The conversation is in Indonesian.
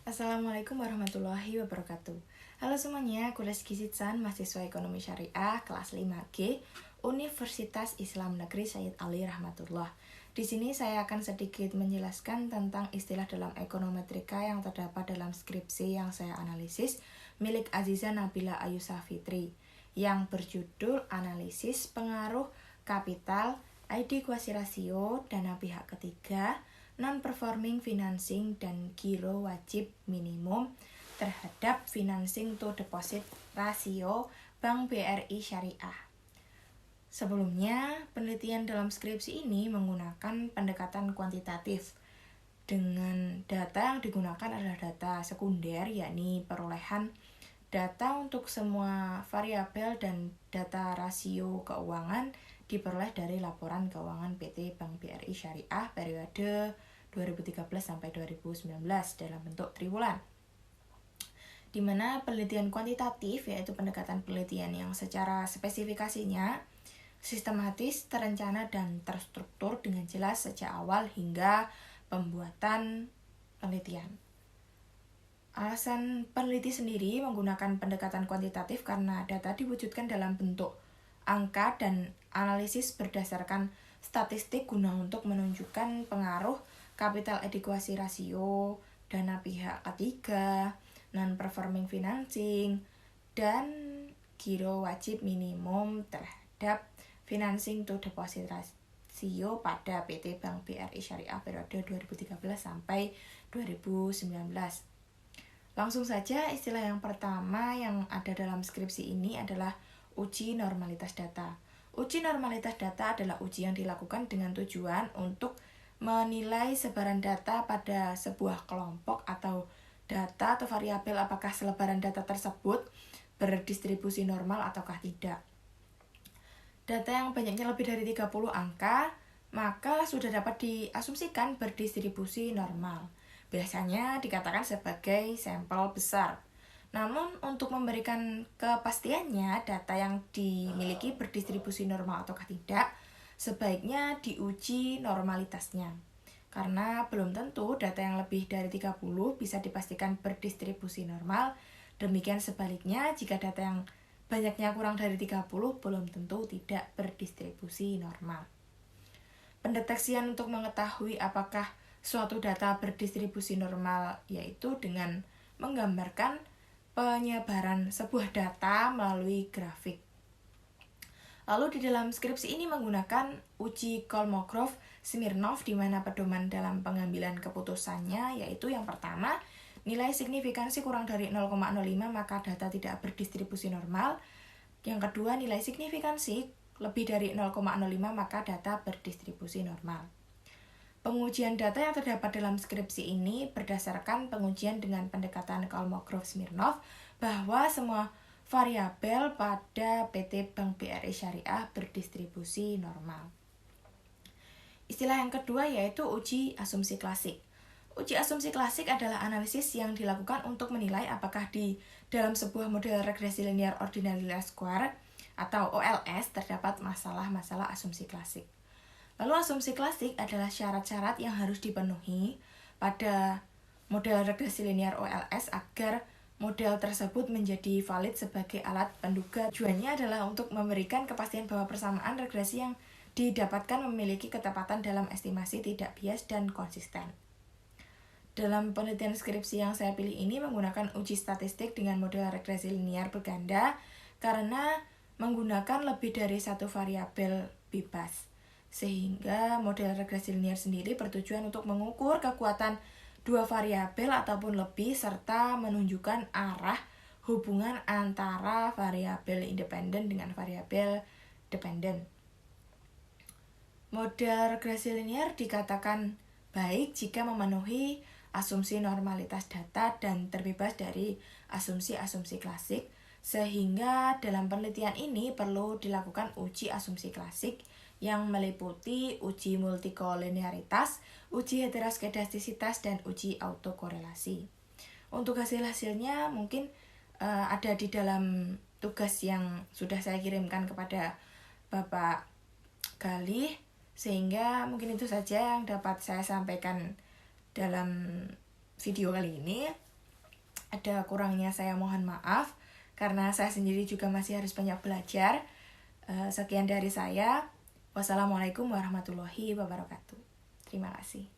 Assalamualaikum warahmatullahi wabarakatuh. Halo semuanya, aku Reski Sitsan, mahasiswa Ekonomi Syariah kelas 5G Universitas Islam Negeri Sayyid Ali Rahmatullah. Di sini saya akan sedikit menjelaskan tentang istilah dalam ekonometrika yang terdapat dalam skripsi yang saya analisis milik Aziza Nabila Ayusa Fitri yang berjudul Analisis Pengaruh Kapital, adequacy ratio, dana pihak ketiga, non-performing financing dan giro wajib minimum terhadap financing to deposit rasio Bank BRI Syariah. Sebelumnya, penelitian dalam skripsi ini menggunakan pendekatan kuantitatif. Dengan data yang digunakan adalah data sekunder, yakni perolehan data untuk semua variabel dan data rasio keuangan diperoleh dari laporan keuangan PT Bank BRI Syariah periode 2013 sampai 2019 dalam bentuk triwulan. Di mana penelitian kuantitatif yaitu pendekatan penelitian yang secara spesifikasinya sistematis, terencana dan terstruktur dengan jelas sejak awal hingga pembuatan penelitian. Alasan peneliti sendiri menggunakan pendekatan kuantitatif karena data diwujudkan dalam bentuk angka dan analisis berdasarkan statistik guna untuk menunjukkan pengaruh capital adequacy ratio, dana pihak ketiga, non-performing financing, dan giro wajib minimum terhadap financing to deposit ratio pada PT Bank BRI Syariah periode 2013 sampai 2019. Langsung saja, istilah yang pertama yang ada dalam skripsi ini adalah uji normalitas data. Uji normalitas data adalah uji yang dilakukan dengan tujuan untuk menilai sebaran data pada sebuah kelompok atau data atau variabel apakah selebaran data tersebut berdistribusi normal ataukah tidak. Data yang banyaknya lebih dari 30 angka, maka sudah dapat diasumsikan berdistribusi normal. Biasanya dikatakan sebagai sampel besar. Namun, untuk memberikan kepastiannya data yang dimiliki berdistribusi normal ataukah tidak, sebaiknya diuji normalitasnya. Karena belum tentu data yang lebih dari 30 bisa dipastikan berdistribusi normal. Demikian sebaliknya, jika data yang banyaknya kurang dari 30 belum tentu tidak berdistribusi normal. Pendeteksian untuk mengetahui apakah suatu data berdistribusi normal yaitu dengan menggambarkan penyebaran sebuah data melalui grafik. Lalu di dalam skripsi ini menggunakan uji Kolmogorov-Smirnov di mana pedoman dalam pengambilan keputusannya yaitu yang pertama, nilai signifikansi kurang dari 0,05 maka data tidak berdistribusi normal. Yang kedua, nilai signifikansi lebih dari 0,05 maka data berdistribusi normal. Pengujian data yang terdapat dalam skripsi ini berdasarkan pengujian dengan pendekatan Kolmogorov-Smirnov bahwa semua variabel pada PT Bank BRI Syariah berdistribusi normal. Istilah yang kedua yaitu uji asumsi klasik. Uji asumsi klasik adalah analisis yang dilakukan untuk menilai apakah di dalam sebuah model regresi linear ordinary least square atau OLS terdapat masalah-masalah asumsi klasik. Lalu asumsi klasik adalah syarat-syarat yang harus dipenuhi pada model regresi linear OLS agar model tersebut menjadi valid sebagai alat penduga. Tujuannya adalah untuk memberikan kepastian bahwa persamaan regresi yang didapatkan memiliki ketepatan dalam estimasi tidak bias dan konsisten. Dalam penelitian skripsi yang saya pilih ini menggunakan uji statistik dengan model regresi linear berganda karena menggunakan lebih dari satu variabel bebas. Sehingga model regresi linear sendiri bertujuan untuk mengukur kekuatan dua variabel ataupun lebih serta menunjukkan arah hubungan antara variabel independen dengan variabel dependen. Model regresi linear dikatakan baik jika memenuhi asumsi normalitas data dan terbebas dari asumsi-asumsi klasik, sehingga dalam penelitian ini perlu dilakukan uji asumsi klasik yang meliputi uji multikolinearitas, uji heteroskedastisitas, dan uji autokorelasi. Untuk hasil-hasilnya mungkin ada di dalam tugas yang sudah saya kirimkan kepada Bapak Galih, sehingga mungkin itu saja yang dapat saya sampaikan dalam video kali ini. ada kurangnya saya mohon maaf, karena saya sendiri juga masih harus banyak belajar. Sekian dari saya. Wassalamualaikum warahmatullahi wabarakatuh. Terima kasih.